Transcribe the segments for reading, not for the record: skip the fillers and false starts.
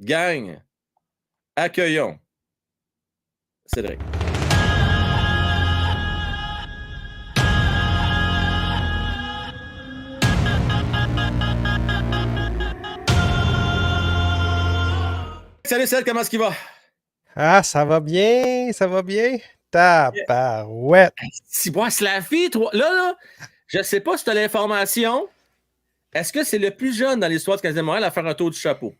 Gang, accueillons Cédric. Salut Cédric, comment est-ce qu'il va? Ah, ça va bien, ça va bien. Tabarouette. Si moi, c'est la fille, toi. Là, je sais pas si tu as l'information. Est-ce que c'est le plus jeune dans l'histoire du Canadien de Montréal à faire un tour du chapeau?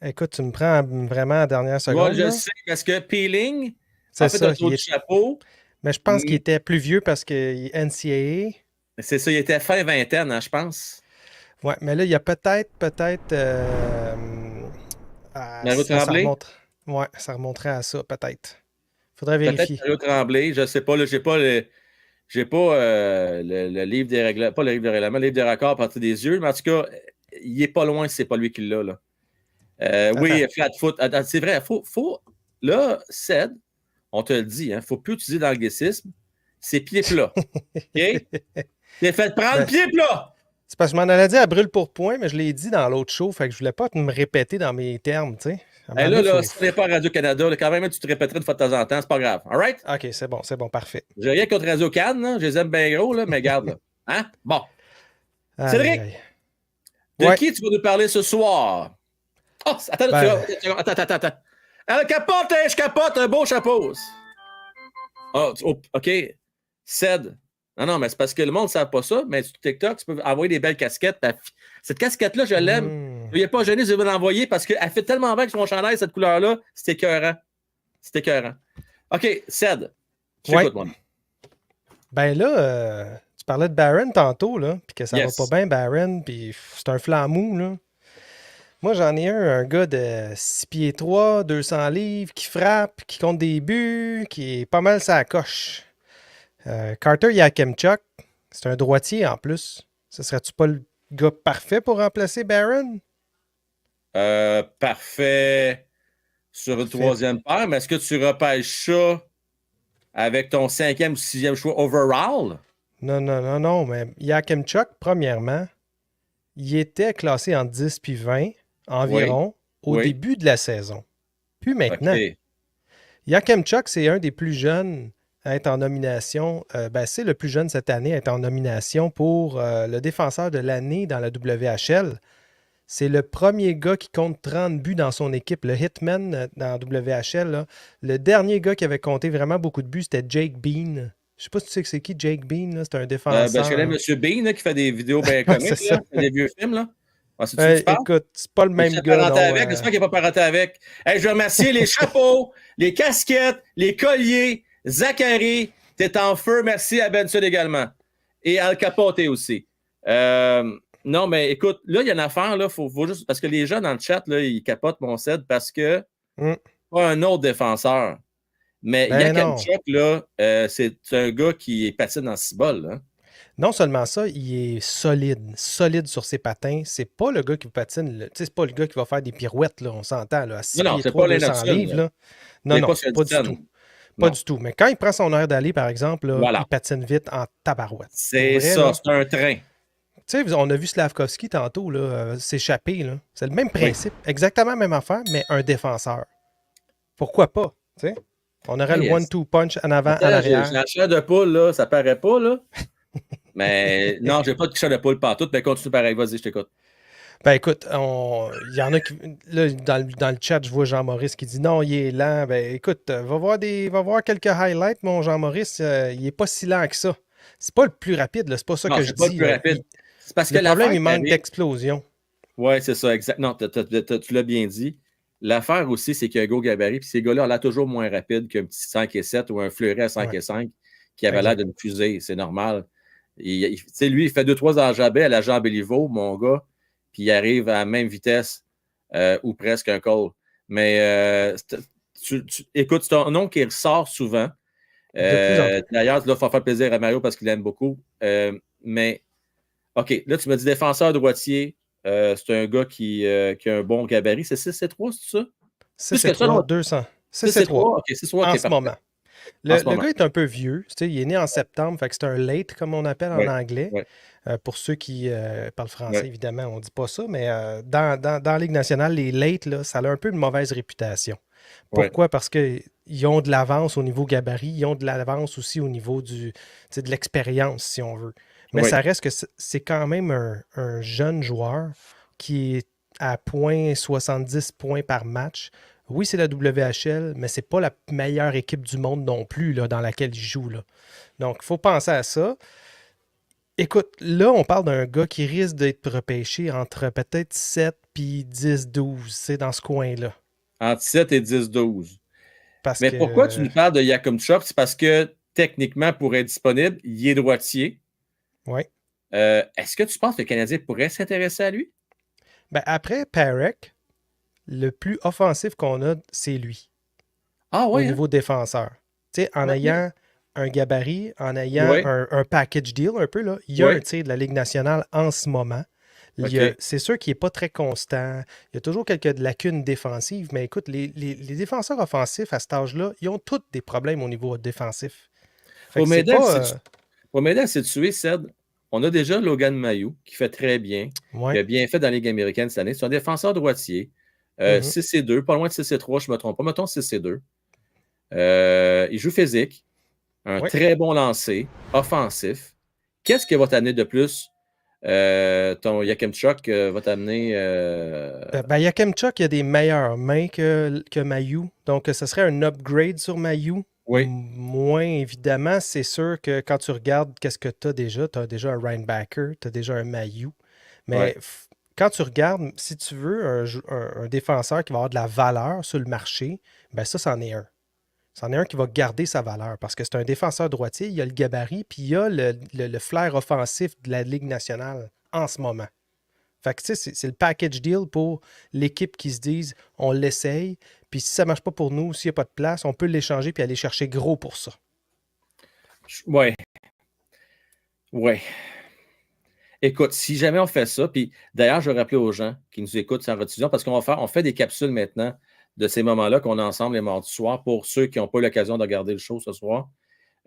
Écoute, tu me prends vraiment à la dernière Moi, seconde, je là. sais parce que Peeling a C'est fait un ça. tour du chapeau. Mais je pense qu'il était plus vieux parce que NCAA. C'est ça, il était fin vingtaine, hein, je pense. Ouais, mais là, il y a peut-être. Mario Là, ça Tremblay? remonte. Ouais, ça remonterait à ça, peut-être. Faudrait Peut-être vérifier. Mario Tremblay, je sais pas, là, j'ai pas le livre des règlements, pas le livre de règlement, le livre des records à partir des yeux, mais en tout cas, il est pas loin si c'est pas lui qui l'a, là. Oui, Attends. Flatfoot. Attends, c'est vrai, là, Ced, on te le dit, hein, faut plus utiliser d'anglicisme. C'est pied plat. OK? T'es fait prendre Ben, pied plat! c'est parce que je m'en allais dire à brûle pour point, mais je l'ai dit dans l'autre show, fait que je voulais pas me répéter dans mes termes, tu sais. À un moment donné, Là, si on n'est pas à Radio-Canada, là, quand même, tu te répéterais une fois de temps en temps, c'est pas grave. All right? Ok, c'est bon, parfait. J'ai rien contre Radio-Can, là, je les aime bien gros, là, mais garde, là. Hein? Bon. Aïe, aïe, Cédric, aïe. de Ouais, qui tu vas nous parler ce soir? Oh, ben, attends. Elle capote, hein, je capote, un beau chapeau. OK. Ced. Non, mais c'est parce que le monde ne savent pas ça, mais sur TikTok, tu peux envoyer des belles casquettes. Cette casquette-là, je l'aime. Il n'est pas gêné, je vais l'envoyer parce qu'elle fait tellement bien avec son chandail, cette couleur-là. C'est écœurant. C'est écœurant. OK, Ced. Je ouais. t'écoute, moi. Ben là, tu parlais de Barron tantôt, là, puis que ça va pas Yes. bien, Barron, puis c'est un flamou, là. Moi, j'en ai un gars de 6 pieds 3, 200 livres, qui frappe, qui compte des buts, qui est pas mal sa coche. Carter Yakemchuk, c'est un droitier en plus. Ce serait-tu pas le gars parfait pour remplacer Barron? Parfait sur une Fait... troisième paire, mais est-ce que tu repêches ça avec ton cinquième ou sixième choix overall? Non, mais Yakemchuk, premièrement, il était classé en 10 puis 20 Oui. environ au Oui. début de la saison. Puis maintenant, OK. Yakemchuk, c'est un des plus jeunes à être en nomination. C'est le plus jeune cette année à être en nomination pour le défenseur de l'année dans la WHL. C'est le premier gars qui compte 30 buts dans son équipe, le Hitman dans la WHL. Là. Le dernier gars qui avait compté vraiment beaucoup de buts, c'était Jake Bean. Je sais pas si tu sais que c'est qui Jake Bean, là. C'est un Je connais défenseur. M. Bean là, qui fait des vidéos bien Ouais, c'est comiques, ça. là, des vieux films. Là. Ah, c'est-tu que tu parles? Écoute, c'est pas le Il même s'est gars, parenté non. avec. J'espère qu'il n'est pas parenté avec. Hey, je veux remercier les chapeaux, les casquettes, les colliers. Zachary, t'es en feu. Merci à Benson également. Et Al Capote aussi. Non, mais écoute, là, il y a une affaire, là, faut juste. Parce que les gens dans le chat, là, ils capotent mon set parce que pas un autre défenseur. Mais Ben non. Yakemchuk, là, c'est un gars qui patine dans 6 bols. Hein? Non seulement ça, il est solide sur ses patins. C'est pas le gars qui patine, tu sais, c'est pas le gars qui va faire des pirouettes, là, on s'entend, là, à 6 Non, pieds c'est 3, pas 200 Lennoxon. livres. Là. C'est Non, pas pas du Swenson. tout. Pas Non. du tout. Mais quand il prend son heure d'aller, par exemple, là, Voilà. il patine vite en tabarouette. C'est vrai, ça, là. c'est un train. Tu sais, on a vu Slavkovski tantôt là, s'échapper. Là. C'est le même Oui. principe. Exactement la même affaire, mais un défenseur. Pourquoi pas? Tu sais? On aurait le Yes. one-two punch en avant, en J'ai arrière. la chair de poule, là, ça paraît pas, là. Mais non, j'ai pas de chair de poule partout, mais continue pareil. Vas-y, je t'écoute. Ben écoute, il y en a qui. Là, dans le chat, je vois Jean-Maurice qui dit non, il est lent. Ben écoute, va voir quelques highlights, mon Jean-Maurice. Il est pas si lent que ça. C'est pas le plus rapide, là, c'est pas ça Non, que je c'est pas le dis. plus Là. rapide. C'est parce que Le problème, l'affaire il qui manque arrive. d'explosion. Oui, c'est ça, exact. Non, tu l'as bien dit. L'affaire aussi, c'est qu'il y a un gros gabarit, puis ces gars-là ont l'air toujours moins rapide qu'un petit 5 et 7 ou un fleuret à 5 et 5 qui avait l'air d'une fusée. C'est normal. Lui, il fait 2-3 en jabet à la jambe Béliveau, mon gars, puis il arrive à la même vitesse ou presque un call. Mais écoute, c'est un nom qui ressort souvent. De plus en plus. D'ailleurs, tu dois faire plaisir à Mario parce qu'il aime beaucoup. Mais, OK, là, tu me dis défenseur droitier. C'est un gars qui a un bon gabarit. C'est 6 et 3, c'est ça? 6 et 3, 200. 6 et 3. OK, 6 3, En OK, ce parfait. moment. en Le, ce le moment. gars est un peu vieux. Tu sais, il est né en septembre, fait que c'est un late, comme on appelle en Oui, anglais. oui, Pour ceux qui parlent oui, français, évidemment, on ne dit pas ça, mais dans la Ligue nationale, les late, là, ça a un peu une mauvaise réputation. oui, Pourquoi? Parce qu'ils ont de l'avance au niveau gabarit, ils ont de l'avance aussi au niveau de l'expérience, si on veut. Mais oui. ça reste que c'est quand même un jeune joueur qui est à 70 points par match. Oui, c'est la WHL, mais c'est pas la meilleure équipe du monde non plus là, dans laquelle il joue. Là. Donc, il faut penser à ça. Écoute, là, on parle d'un gars qui risque d'être repêché entre peut-être 7 puis 10-12, c'est dans ce coin-là. Entre 7 et 10-12. Parce Mais pourquoi tu que, nous parles de Yakimchuk? C'est parce que techniquement, pour être disponible, il est droitier. ouais. Est-ce que tu penses que le Canadien pourrait s'intéresser à lui? Ben, après Parek, le plus offensif qu'on a, c'est lui, Ah au oui, hein? niveau défenseur. Tu sais, en OK. ayant un gabarit, en ayant Oui, un package deal un peu, là, il y a un oui, tir de la Ligue nationale en ce moment. OK. C'est sûr qu'il n'est pas très constant. Il y a toujours quelques lacunes défensives, mais écoute, les défenseurs offensifs à cet âge-là, ils ont tous des problèmes au niveau défensif. Fait Pour que c'est m'aider à, pas. pour m'aider à situer, Ced, on a déjà Logan Mayou, qui fait très bien, qui Ouais. a bien fait dans la Ligue américaine cette année. C'est un défenseur droitier. Mhm. 6 et 2, pas loin de 6 et 3, je ne me trompe pas. Mettons 6 et 2. Il joue physique, un Ouais. très bon lancer, offensif. Qu'est-ce qui va t'amener de plus? Ton Yakimchuk va t'amener. Ben, Yakemchuk, il a des meilleures mains que Mayu. Donc, ce serait un upgrade sur Mayu. Oui, Moins évidemment, c'est sûr que quand tu regardes qu'est-ce que tu as déjà un Rhinebacker, tu as déjà un Mayu. oui. Mais quand tu regardes, si tu veux un défenseur qui va avoir de la valeur sur le marché, ben ça, c'en est un. C'en est un qui va garder sa valeur parce que c'est un défenseur droitier, il a le gabarit, puis il a le flair offensif de la Ligue nationale en ce moment. Fait que tu sais, c'est le package deal pour l'équipe qui se dise on l'essaye, puis si ça ne marche pas pour nous, s'il n'y a pas de place, on peut l'échanger puis aller chercher gros pour ça. Oui, oui. Écoute, si jamais on fait ça, puis d'ailleurs, je vais rappeler aux gens qui nous écoutent sans rediffusion, parce on fait des capsules maintenant de ces moments-là qu'on a ensemble les mardis soirs pour ceux qui n'ont pas eu l'occasion de regarder le show ce soir.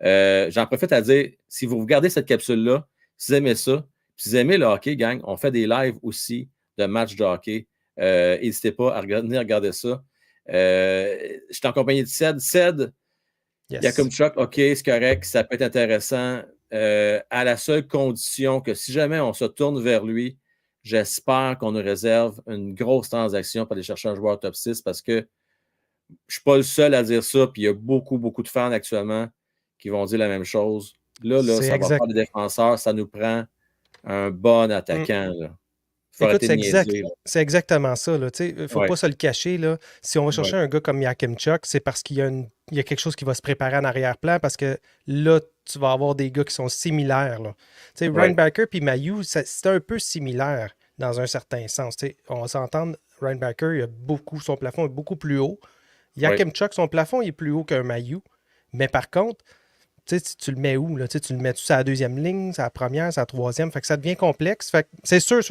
J'en profite à dire, si vous regardez cette capsule-là, si vous aimez ça, si vous aimez le hockey, gang, on fait des lives aussi de matchs de hockey. N'hésitez pas à venir regarder ça. Je suis en compagnie de Ced. Ced, Yes. Yakimchuk, OK, c'est correct, ça peut être intéressant. À la seule condition que si jamais on se tourne vers lui, j'espère qu'on nous réserve une grosse transaction pour aller chercher un joueur top 6 parce que je ne suis pas le seul à dire ça, puis il y a beaucoup, beaucoup de fans actuellement qui vont dire la même chose. Là, C'est ça va exact. faire des défenseurs, ça nous prend un bon Mm. attaquant. Il faut Écoute, arrêter de niaiser. c'est exactement ça. Il ne faut Oui, pas se le cacher. Là. Si on va oui, chercher un gars comme Yakimchuk, c'est parce il y a quelque chose qui va se préparer en arrière-plan parce que là, tu vas avoir des gars qui sont similaires. Là. Tu sais, oui, Rhinebacker et Mayu, c'est un peu similaire dans un certain sens. Tu sais, on va s'entendre, Rhinebacker, son plafond est beaucoup plus haut. oui. Yakimchuk, son plafond il est plus haut qu'un Mayu. Mais par contre, tu sais, tu le mets où? Là? Tu le mets-tu sur la deuxième ligne, sur la première, sur la troisième? Fait que ça devient complexe. Fait que c'est sûr,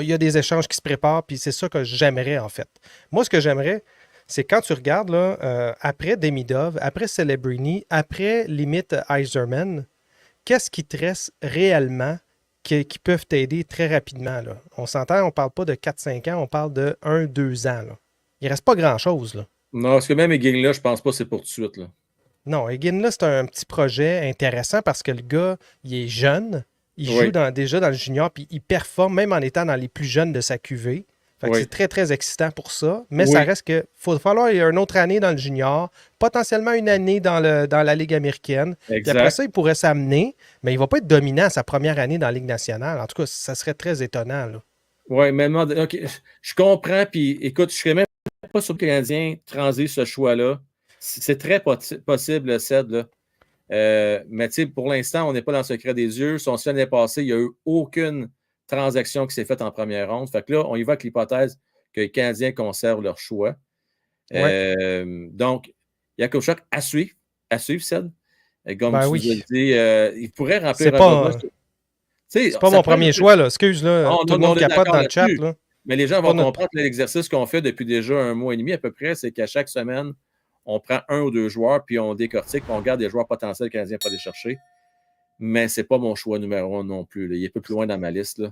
il y a des échanges qui se préparent, puis c'est ça que j'aimerais, en fait. Moi, ce que j'aimerais, c'est quand tu regardes, là, après Demidov, après Celebrini, après limite Iserman, qu'est-ce qui te reste réellement qui peuvent t'aider très rapidement, là? On s'entend, on parle pas de 4-5 ans, on parle de 1-2 ans, là. Il reste pas grand-chose, là. Non, parce que même les là je pense pas que c'est pour tout de suite. Là. Non, Egan, là, c'est un petit projet intéressant parce que le gars, il est jeune, il joue Oui, déjà dans le junior, puis il performe même en étant dans les plus jeunes de sa QV. Fait que c'est oui, très, très excitant pour ça. Mais ça oui, reste que faut falloir une autre année dans le junior, potentiellement une année dans la Ligue américaine. Puis après exact. ça, il pourrait s'amener, mais il ne va pas être dominant sa première année dans la Ligue nationale. En tout cas, ça serait très étonnant. Là. Oui, mais OK, je comprends, puis écoute, je ne serais même pas sur le Canadien transiter ce choix-là. C'est très possible, le CED, là. Mais tu sais, pour l'instant, on n'est pas dans le secret des yeux. Son l'année passée, il n'y a eu aucune transaction qui s'est faite en première ronde. Fait que là, on y va avec l'hypothèse que les Canadiens conservent leur choix. Ouais, Donc, Yakimchuk à suivre, Ced. Comme ben tu nous as oui. dit, il pourrait C'est remplir un bon poste. pas, Tu sais, c'est pas ça mon pourrait premier remplir. choix, là. Excuse, là. Oh, Tout non, le mais on monde est capote d'accord dans le chat, là-dessus. là. Mais les gens Pas vont notre. comprendre l'exercice qu'on fait depuis déjà un mois et demi à peu près, c'est qu'à chaque semaine, on prend 1 ou 2 joueurs, puis on décortique, puis on garde des joueurs potentiels canadiens pour aller chercher. Mais c'est pas mon choix numéro 1 non plus. Là. Il est un peu plus loin dans ma liste. Là.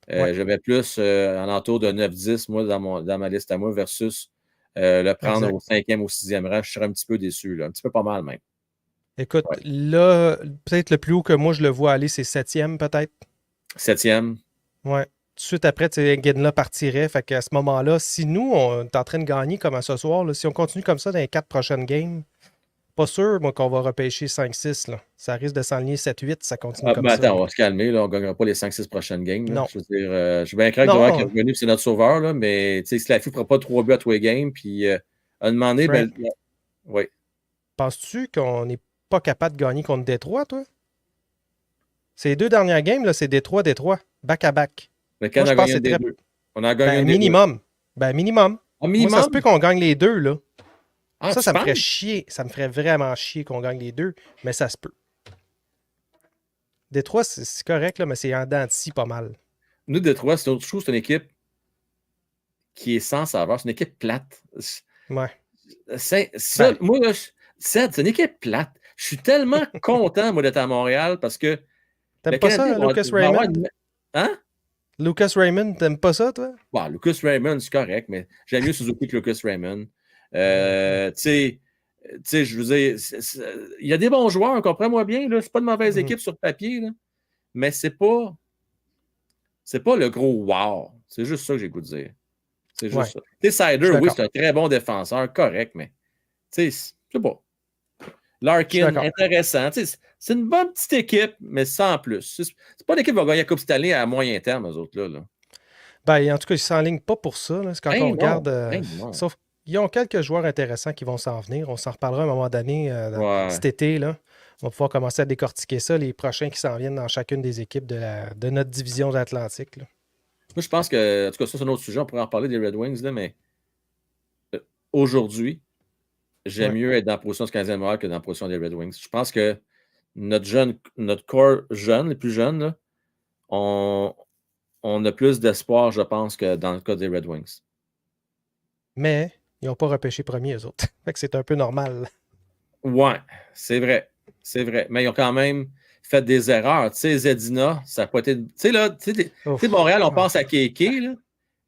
J'avais plus alentour de 9-10, moi, dans ma liste à moi, versus le prendre au 5e ou 6e rang. Je serais un petit peu déçu. Là. Un petit peu pas mal, même. Écoute, là, peut-être le plus haut que moi, je le vois aller, c'est 7e, peut-être. 7e. Ouais. Tout de suite après, Ginla partirait. Fait qu'à ce moment-là, si nous, on est en train de gagner comme à ce soir, là, si on continue comme ça dans les 4 prochaines games, pas sûr, moi, qu'on va repêcher 5-6. Là. Ça risque de s'enligner 7-8 si ça continue comme ça. Attends, on va se calmer. Là. On ne gagnera pas les 5-6 prochaines games. Là. Non. Je veux dire, je suis bien craint de voir qu'il est revenu et c'est notre sauveur. Là, mais si la FU ne fera pas 3 buts à tous les games, puis à un moment donné, oui. Penses-tu qu'on n'est pas capable de gagner contre Détroit, toi? Ces 2 dernières games, là, c'est Détroit, back-à-back. Mais quand on a gagné des deux? On a gagné minimum. Minimum. Minimum. Moi, ça se peut qu'on gagne les 2, là. Ça me ferait chier. Ça me ferait vraiment chier qu'on gagne les 2, mais ça se peut. Détroit, c'est correct, là, mais c'est en dents de scie pas mal. Nous, Détroit, c'est autre chose. C'est une équipe qui est sans saveur. C'est une équipe plate. Ouais. Moi, là, c'est une équipe plate. Je suis tellement content, moi, d'être à Montréal parce que. T'aimes pas ça, Lucas Raymond? Hein? Lucas Raymond, t'aimes pas ça, toi? Bon, Lucas Raymond, c'est correct, mais j'aime mieux Suzuki que Lucas Raymond. Tu sais, je veux dire, il y a des bons joueurs, comprends-moi bien, là. C'est pas de mauvaise équipe sur papier, là. Mais c'est pas le gros wow. C'est juste ça que j'ai le goût de dire. C'est juste ça. Tu sais, Sider, oui, c'est un très bon défenseur, correct, mais tu sais, c'est pas. Larkin, intéressant. C'est une bonne petite équipe, mais sans plus. C'est pas l'équipe qui va gagner la Coupe Stanley à moyen terme, eux autres, là. En tout cas, ils ne s'enlignent pas pour ça. Là. C'est quand on regarde. Sauf qu'ils ont quelques joueurs intéressants qui vont s'en venir. On s'en reparlera à un moment donné cet été. Là. On va pouvoir commencer à décortiquer ça, les prochains qui s'en viennent dans chacune des équipes de notre division de l'Atlantique. Moi, je pense que, en tout cas, ça, c'est un autre sujet. On pourrait en parler des Red Wings, là, mais aujourd'hui, j'aime mieux être dans la position du Canadien de Montréal que dans la position des Red Wings. Je pense que notre corps jeune, les plus jeunes, là, on a plus d'espoir, je pense, que dans le cas des Red Wings. Mais ils n'ont pas repêché premier, eux autres. Fait que c'est un peu normal. Ouais, c'est vrai. C'est vrai. Mais ils ont quand même fait des erreurs. Tu sais, Zedina, ça n'a pas été. Tu sais, là, tu sais, Montréal, on pense à Kéké, là.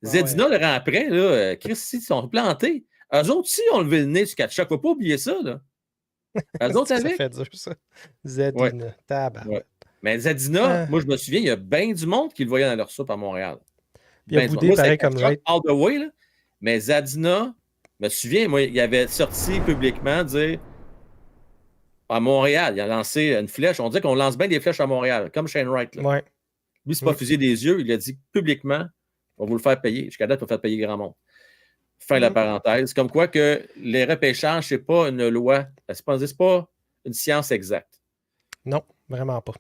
Zedina, le rang après, là, Chris, ils sont plantés. Eux autres aussi ont levé le nez sur Katchuk. Faut pas oublier ça, là. Eux autres avaient. Ça fait dur, ça. Zedina, tabarouette. Mais Zadina, moi, je me souviens, il y a bien du monde qui le voyait dans leur soupe à Montréal. Il a boudé pareil comme Wright. All the way, là. Mais Zadina, je me souviens, moi, il avait sorti publiquement dire à Montréal, il a lancé une flèche. On dit qu'on lance bien des flèches à Montréal, comme Shane Wright. Là. Ouais. Lui, c'est pas fusiller des yeux. Il a dit publiquement, on va vous le faire payer. Jusqu'à date, on va faire payer grand monde. Fin de la parenthèse. Comme quoi que les repêchages, c'est pas une loi. C'est pas une science exacte. Non, vraiment pas.